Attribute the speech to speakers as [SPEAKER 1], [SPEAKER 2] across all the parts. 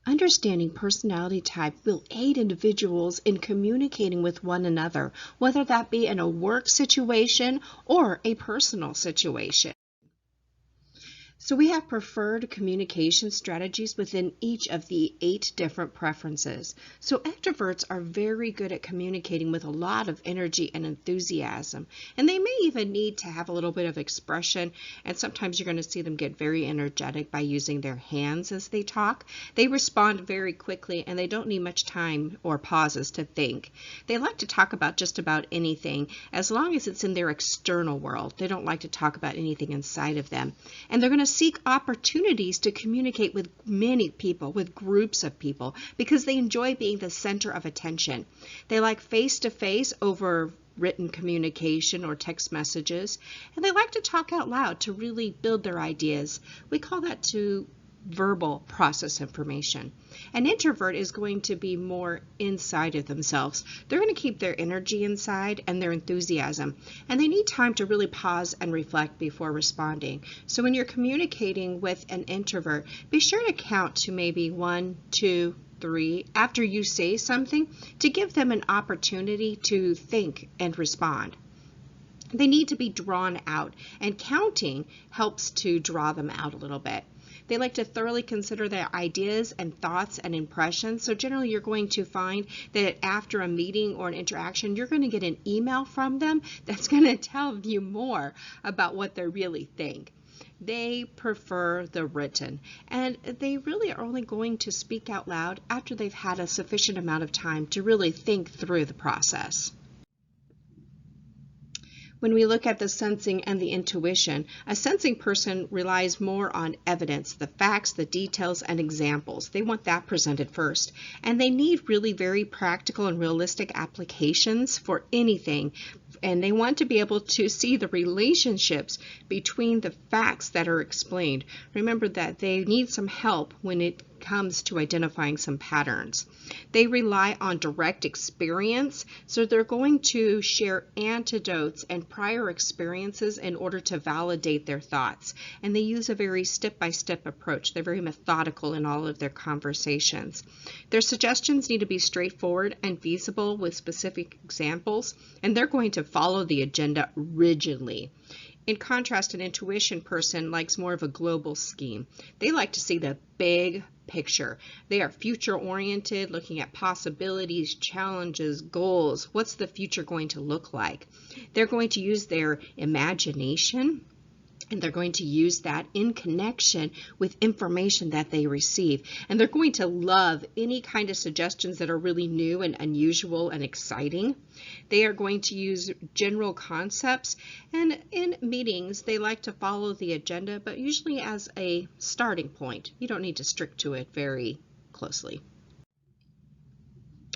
[SPEAKER 1] Understanding personality type will aid individuals in communicating with one another, whether that be in a work situation or a personal situation. So we have preferred communication strategies within each of the 8 different preferences. So extroverts are very good at communicating with a lot of energy and enthusiasm, and they may even need to have a little bit of expression, and sometimes you're going to see them get very energetic by using their hands as they talk. They respond very quickly, and they don't need much time or pauses to think. They like to talk about just about anything as long as it's in their external world. They don't like to talk about anything inside of them, and they're going to seek opportunities to communicate with many people, with groups of people, because they enjoy being the center of attention. They like face-to-face over written communication or text messages, and they like to talk out loud to really build their ideas. We call that to verbal process information. An introvert is going to be more inside of themselves. They're going to keep their energy inside and their enthusiasm, and they need time to really pause and reflect before responding. So when you're communicating with an introvert, be sure to count to maybe 1, 2, 3 after you say something to give them an opportunity to think and respond. They need to be drawn out, and counting helps to draw them out a little bit. They like to thoroughly consider their ideas and thoughts and impressions. So generally you're going to find that after a meeting or an interaction, you're going to get an email from them that's going to tell you more about what they really think. They prefer the written, and they really are only going to speak out loud after they've had a sufficient amount of time to really think through the process. When we look at the sensing and the intuition, a sensing person relies more on evidence, the facts, the details, and examples. They want that presented first. And they need really very practical and realistic applications for anything. And they want to be able to see the relationships between the facts that are explained. Remember that they need some help when it comes to identifying some patterns. They rely on direct experience, so they're going to share anecdotes and prior experiences in order to validate their thoughts. And they use a very step-by-step approach. They're very methodical in all of their conversations. Their suggestions need to be straightforward and feasible with specific examples, and they're going to follow the agenda rigidly. In contrast, an intuition person likes more of a global scheme. They like to see the big picture. They are future-oriented, looking at possibilities, challenges, goals. What's the future going to look like? They're going to use their imagination, and they're going to use that in connection with information that they receive. And they're going to love any kind of suggestions that are really new and unusual and exciting. They are going to use general concepts, and in meetings they like to follow the agenda, but usually as a starting point. You don't need to stick to it very closely.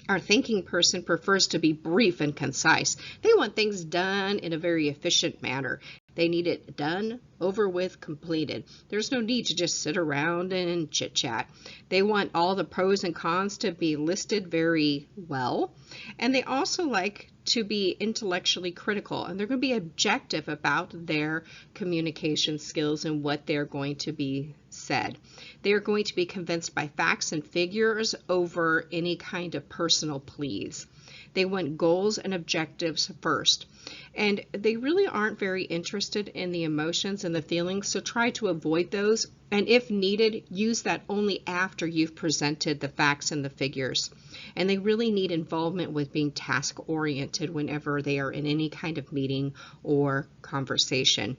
[SPEAKER 1] Our thinking person prefers to be brief and concise. They want things done in a very efficient manner. They need it done, over with, completed. There's no need to just sit around and chit-chat. They want all the pros and cons to be listed very well. And they also like to be intellectually critical, and they're going to be objective about their communication skills and what they're going to be said. They are going to be convinced by facts and figures over any kind of personal pleas. They want goals and objectives first. And they really aren't very interested in the emotions and the feelings, so try to avoid those. And if needed, use that only after you've presented the facts and the figures. And they really need involvement with being task-oriented whenever they are in any kind of meeting or conversation.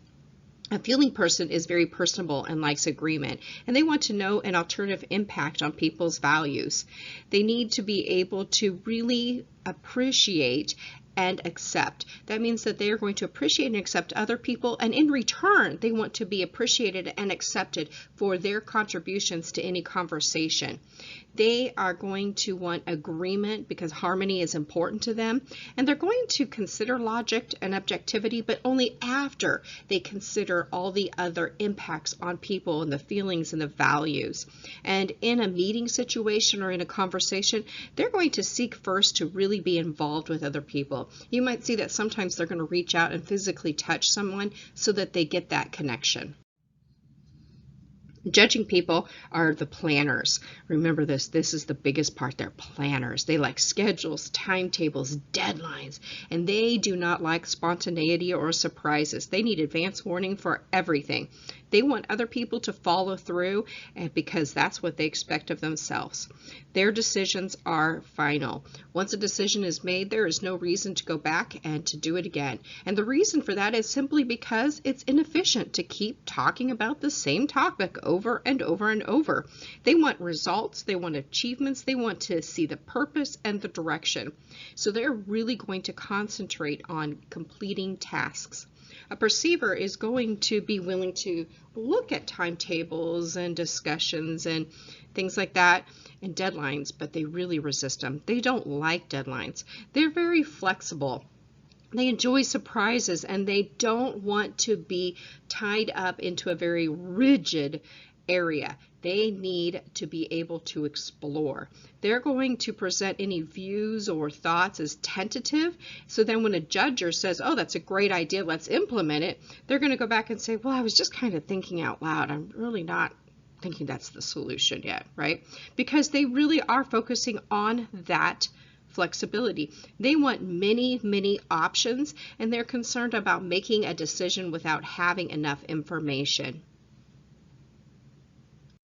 [SPEAKER 1] A feeling person is very personable and likes agreement, and they want to know an alternative impact on people's values. They need to be able to really appreciate and accept. That means that they are going to appreciate and accept other people, and in return, they want to be appreciated and accepted for their contributions to any conversation. They are going to want agreement because harmony is important to them, and they're going to consider logic and objectivity, but only after they consider all the other impacts on people and the feelings and the values. And in a meeting situation or in a conversation, they're going to seek first to really be involved with other people. You might see that sometimes they're going to reach out and physically touch someone so that they get that connection. Judging people are the planners. Remember this, this is the biggest part. They're planners. They like schedules, timetables, deadlines, and they do not like spontaneity or surprises. They need advance warning for everything. They want other people to follow through because that's what they expect of themselves. Their decisions are final. Once a decision is made, there is no reason to go back and to do it again. And the reason for that is simply because it's inefficient to keep talking about the same topic over and over and over. They want results, they want achievements, they want to see the purpose and the direction. So they're really going to concentrate on completing tasks. A perceiver is going to be willing to look at timetables and discussions and things like that and deadlines, but they really resist them. They don't like deadlines. They're very flexible. They enjoy surprises, and they don't want to be tied up into a very rigid area. They need to be able to explore. They're going to present any views or thoughts as tentative. So then when a judger says, oh, that's a great idea, let's implement it, they're going to go back and say, well, I was just kind of thinking out loud. I'm really not thinking that's the solution yet, right? Because they really are focusing on that flexibility. They want many, many options, and they're concerned about making a decision without having enough information.